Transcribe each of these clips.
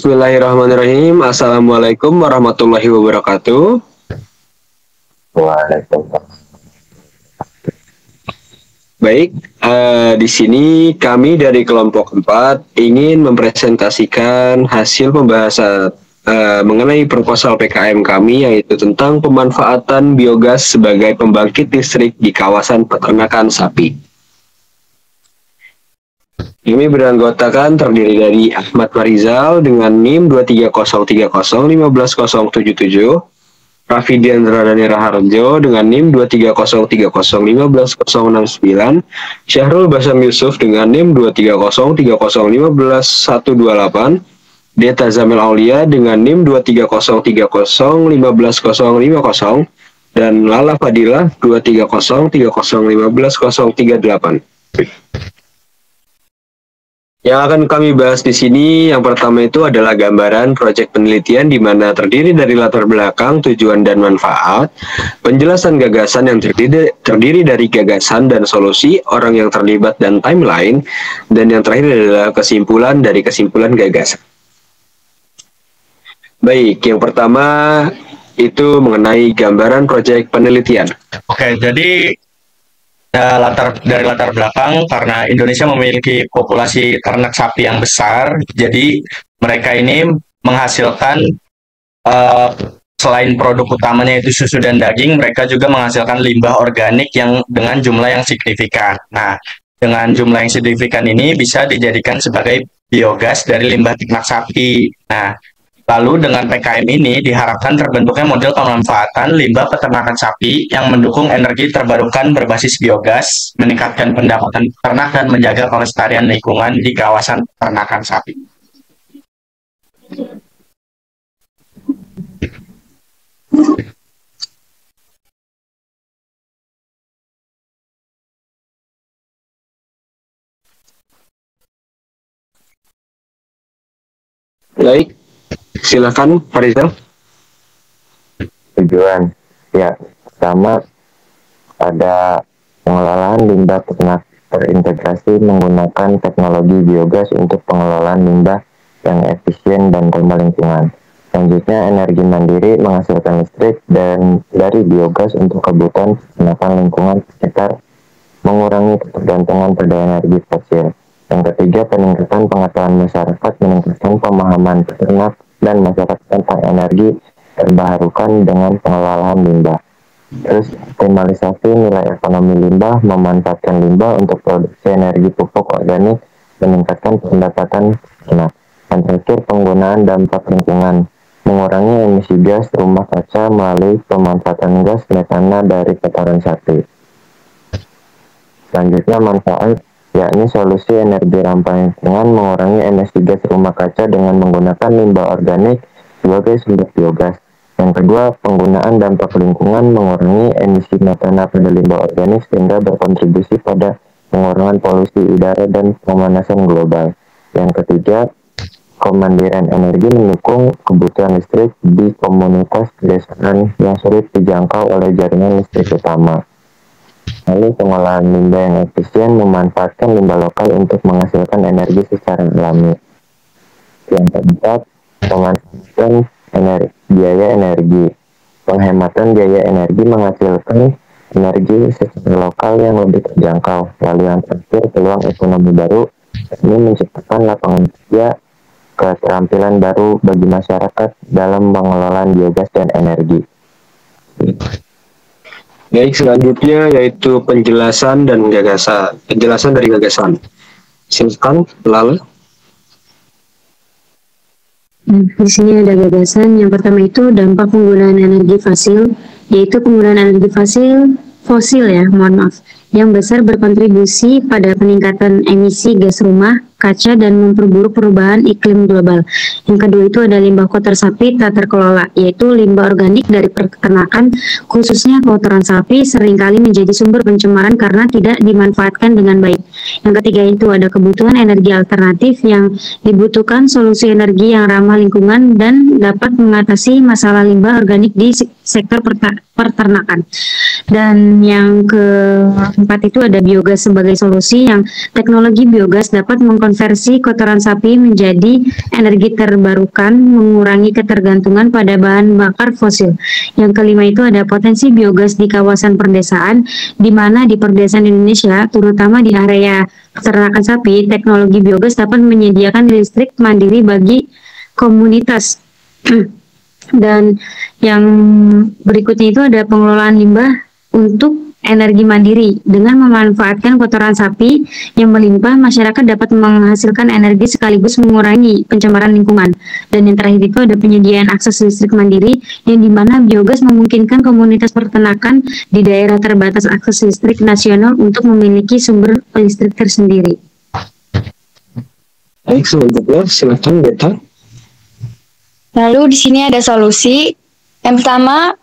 Bismillahirrahmanirrahim. Assalamualaikum warahmatullahi wabarakatuh. Waalaikumsalam. Baik, di sini kami dari kelompok 4 ingin mempresentasikan hasil pembahasan mengenai proposal PKM kami, yaitu tentang pemanfaatan biogas sebagai pembangkit listrik di kawasan peternakan sapi. Kami beranggotakan terdiri dari Ahmad Marizal dengan NIM 23030150077, Raffi Diandra Danira Harjo dengan NIM 23030150069, Syahrul Basam Yusuf dengan NIM 23030150128, Deta Zamel Aulia dengan NIM 23030150050, dan Lala Fadilah 23030150038. Yang akan kami bahas di sini, yang pertama itu adalah gambaran proyek penelitian di mana terdiri dari latar belakang, tujuan dan manfaat, penjelasan gagasan yang terdiri dari gagasan dan solusi, orang yang terlibat dan timeline, dan yang terakhir adalah kesimpulan dari kesimpulan gagasan. Baik, yang pertama itu mengenai gambaran proyek penelitian. Oke, jadi dari latar belakang, karena Indonesia memiliki populasi ternak sapi yang besar, jadi mereka ini menghasilkan selain produk utamanya itu susu dan daging, mereka juga menghasilkan limbah organik yang dengan jumlah yang signifikan. Nah, dengan jumlah yang signifikan ini bisa dijadikan sebagai biogas dari limbah ternak sapi. Nah, lalu dengan PKM ini diharapkan terbentuknya model pemanfaatan limbah peternakan sapi yang mendukung energi terbarukan berbasis biogas, meningkatkan pendapatan peternak dan menjaga kelestarian lingkungan di kawasan peternakan sapi. Baik, silakan Pak Rizal. Tujuan ya, pertama ada pengelolaan limbah ternak terintegrasi menggunakan teknologi biogas untuk pengelolaan limbah yang efisien dan ramah lingkungan. Selanjutnya, energi mandiri menghasilkan listrik dan dari biogas untuk kebutuhan peternakan lingkungan sekitar, mengurangi ketergantungan pada energi fosil. Yang ketiga, peningkatan pengetahuan masyarakat, meningkatkan pemahaman peternak dan masyarakat tentang energi terbarukan dengan pengelolaan limbah. Terus, optimalisasi nilai ekonomi limbah, memanfaatkan limbah untuk produksi energi pupuk organik, meningkatkan pendapatan peternak. Dan terakhir, penggunaan dampak lingkungan, mengurangi emisi gas rumah kaca melalui pemanfaatan gas metana dari kotoran sapi. Selanjutnya, manfaat yakni solusi energi ramah lingkungan, mengurangi emisi gas rumah kaca dengan menggunakan limbah organik sebagai sumber biogas. Yang kedua, penggunaan dampak lingkungan, mengurangi emisi metana pada limbah organik sehingga berkontribusi pada pengurangan polusi udara dan pemanasan global. Yang ketiga, kemandirian energi, mendukung kebutuhan listrik di komunitas pedesaan yang sulit dijangkau oleh jaringan listrik utama. Lalu, pengolahan limbah yang efisien, memanfaatkan limbah lokal untuk menghasilkan energi secara alami. Yang keempat, pemanfaatan biaya energi. Penghematan biaya energi menghasilkan energi secara lokal yang lebih terjangkau. Lalu yang terakhir, peluang ekonomi baru, ini menciptakan lapangan kerja, keterampilan baru bagi masyarakat dalam pengelolaan biogas dan energi. Baik, selanjutnya yaitu penjelasan dan gagasan. Penjelasan dari gagasan. Silakan, Lala. Di sini ada gagasan. Yang pertama itu dampak penggunaan energi fosil, yaitu penggunaan energi fosil ya, mohon maaf, yang besar berkontribusi pada peningkatan emisi gas rumah kaca dan memperburuk perubahan iklim global. Yang kedua itu ada limbah kotor sapi tak terkelola, yaitu limbah organik dari peternakan, khususnya kotoran sapi, seringkali menjadi sumber pencemaran karena tidak dimanfaatkan dengan baik. Yang ketiga itu ada kebutuhan energi alternatif yang dibutuhkan solusi energi yang ramah lingkungan dan dapat mengatasi masalah limbah organik di sektor peternakan. Dan yang keempat itu ada biogas sebagai solusi, yang teknologi biogas dapat mengkonversi kotoran sapi menjadi energi terbarukan, mengurangi ketergantungan pada bahan bakar fosil. Yang kelima itu ada potensi biogas di kawasan perdesaan, di mana di perdesaan Indonesia, terutama di area peternakan sapi, teknologi biogas dapat menyediakan listrik mandiri bagi komunitas. Dan yang berikutnya itu ada pengelolaan limbah untuk energi mandiri. Dengan memanfaatkan kotoran sapi yang melimpah, masyarakat dapat menghasilkan energi sekaligus mengurangi pencemaran lingkungan. Dan yang terakhir itu ada penyediaan akses listrik mandiri, yang dimana biogas memungkinkan komunitas peternakan di daerah terbatas akses listrik nasional untuk memiliki sumber listrik tersendiri. Baik, selanjutnya silakan Beta. Lalu di sini ada solusi. Yang pertama,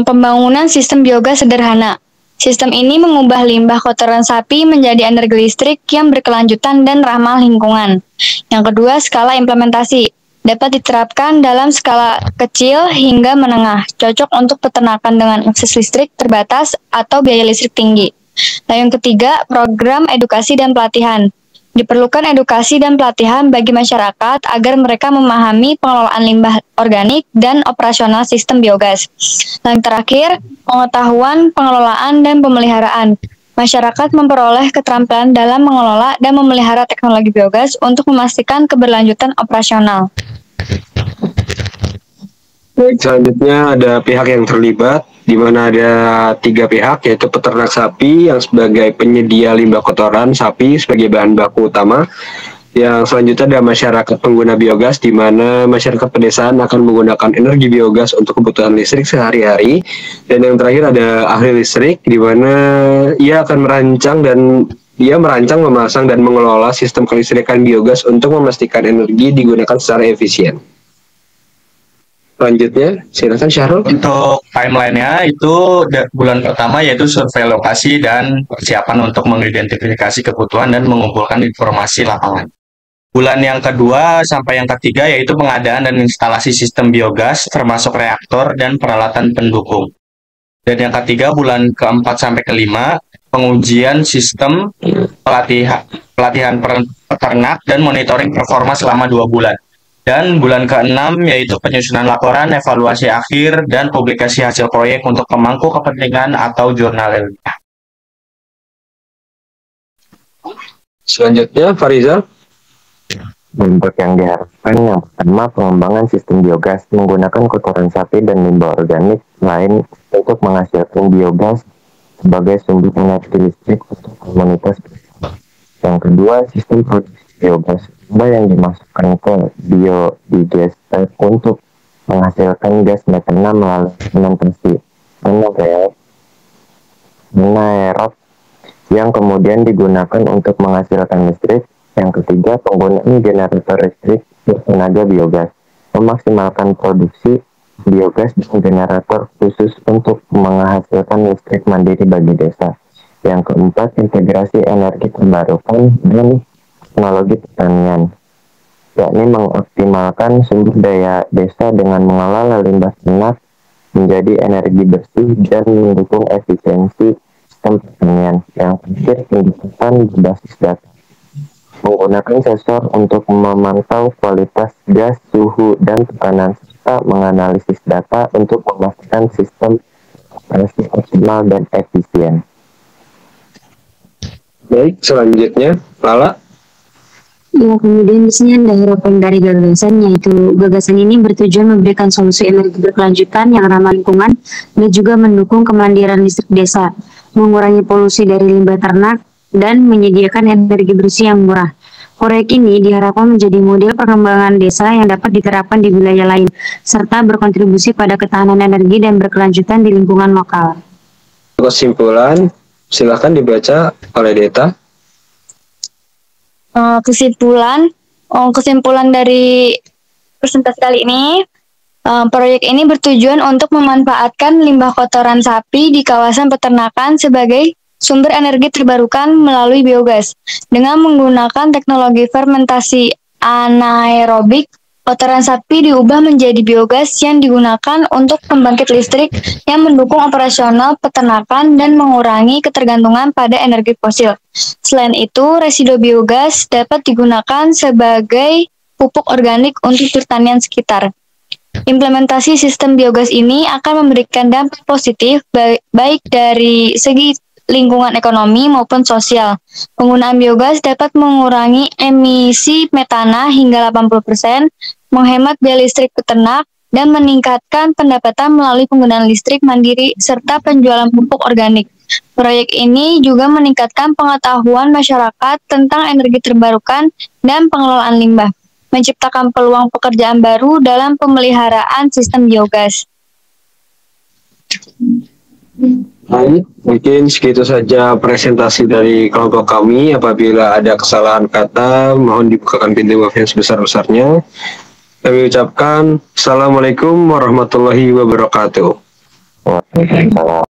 pembangunan sistem biogas sederhana. Sistem ini mengubah limbah kotoran sapi menjadi energi listrik yang berkelanjutan dan ramah lingkungan. Yang kedua, skala implementasi. Dapat diterapkan dalam skala kecil hingga menengah, cocok untuk peternakan dengan akses listrik terbatas atau biaya listrik tinggi. Lalu yang ketiga, program edukasi dan pelatihan. Diperlukan edukasi dan pelatihan bagi masyarakat agar mereka memahami pengelolaan limbah organik dan operasional sistem biogas. Dan terakhir, pengetahuan, pengelolaan, dan pemeliharaan. Masyarakat memperoleh keterampilan dalam mengelola dan memelihara teknologi biogas untuk memastikan keberlanjutan operasional. Baik, selanjutnya ada pihak yang terlibat, di mana ada 3 pihak, yaitu peternak sapi yang sebagai penyedia limbah kotoran sapi sebagai bahan baku utama. Yang selanjutnya ada masyarakat pengguna biogas, di mana masyarakat pedesaan akan menggunakan energi biogas untuk kebutuhan listrik sehari-hari. Dan yang terakhir ada ahli listrik, di mana ia akan merancang, memasang, dan mengelola sistem kelistrikan biogas untuk memastikan energi digunakan secara efisien. Selanjutnya, silakan Syahrul. Untuk timeline-nya itu bulan pertama yaitu survei lokasi dan persiapan untuk mengidentifikasi kebutuhan dan mengumpulkan informasi lapangan. Bulan yang kedua sampai yang ketiga yaitu pengadaan dan instalasi sistem biogas termasuk reaktor dan peralatan pendukung. Dan yang ketiga bulan keempat sampai kelima pengujian sistem pelatihan peternak dan monitoring performa selama 2 bulan. Dan bulan ke-6 yaitu penyusunan laporan, evaluasi akhir, dan publikasi hasil proyek untuk pemangku kepentingan atau jurnal ilmiah. Selanjutnya, Farizal. Bentuk yang diharapkan yang pertama, pengembangan sistem biogas menggunakan kotoran sapi dan limbah organik lain untuk menghasilkan biogas sebagai sumber energi listrik untuk komunitas. Yang kedua, sistem produksi biogas yang dimasukkan ke biodigester untuk menghasilkan gas metana melalui fermentasi anaerob yang kemudian digunakan untuk menghasilkan listrik. Yang ketiga, penggunaan generator listrik bertenaga biogas, memaksimalkan produksi biogas dan generator khusus untuk menghasilkan listrik mandiri bagi desa. Yang keempat, integrasi energi terbarukan dan teknologi pertanian, yakni mengoptimalkan sumber daya desa dengan mengelola limbah ternak menjadi energi bersih dan mendukung efisiensi sistem pertanian. Yang terakhir, pendidikan berbasis data, menggunakan sensor untuk memantau kualitas gas, suhu, dan tekanan, serta menganalisis data untuk memastikan sistem operasi optimal dan efisien. Baik, selanjutnya, Lala. Ya, kemudian di sini ada harapan dari gagasan, yaitu gagasan ini bertujuan memberikan solusi energi berkelanjutan yang ramah lingkungan dan juga mendukung kemandirian listrik desa, mengurangi polusi dari limbah ternak, dan menyediakan energi bersih yang murah. Proyek ini diharapkan menjadi model pengembangan desa yang dapat diterapkan di wilayah lain, serta berkontribusi pada ketahanan energi dan berkelanjutan di lingkungan lokal. Kesimpulan, silakan dibaca oleh Deta. Kesimpulan dari presentasi kali ini, proyek ini bertujuan untuk memanfaatkan limbah kotoran sapi di kawasan peternakan sebagai sumber energi terbarukan melalui biogas dengan menggunakan teknologi fermentasi anaerobik Kotoran sapi diubah menjadi biogas yang digunakan untuk pembangkit listrik yang mendukung operasional peternakan dan mengurangi ketergantungan pada energi fosil. Selain itu, residu biogas dapat digunakan sebagai pupuk organik untuk pertanian sekitar. Implementasi sistem biogas ini akan memberikan dampak positif baik dari segi lingkungan ekonomi maupun sosial. Penggunaan biogas dapat mengurangi emisi metana hingga 80%, menghemat biaya listrik peternak, dan meningkatkan pendapatan melalui penggunaan listrik mandiri serta penjualan pupuk organik. Proyek ini juga meningkatkan pengetahuan masyarakat tentang energi terbarukan dan pengelolaan limbah, menciptakan peluang pekerjaan baru dalam pemeliharaan sistem biogas. Baik, mungkin segitu saja presentasi dari kelompok kami. Apabila ada kesalahan kata, mohon dibukakan pintu maaf yang sebesar-besarnya. Kami ucapkan Assalamualaikum warahmatullahi wabarakatuh. Waalaikumsalam.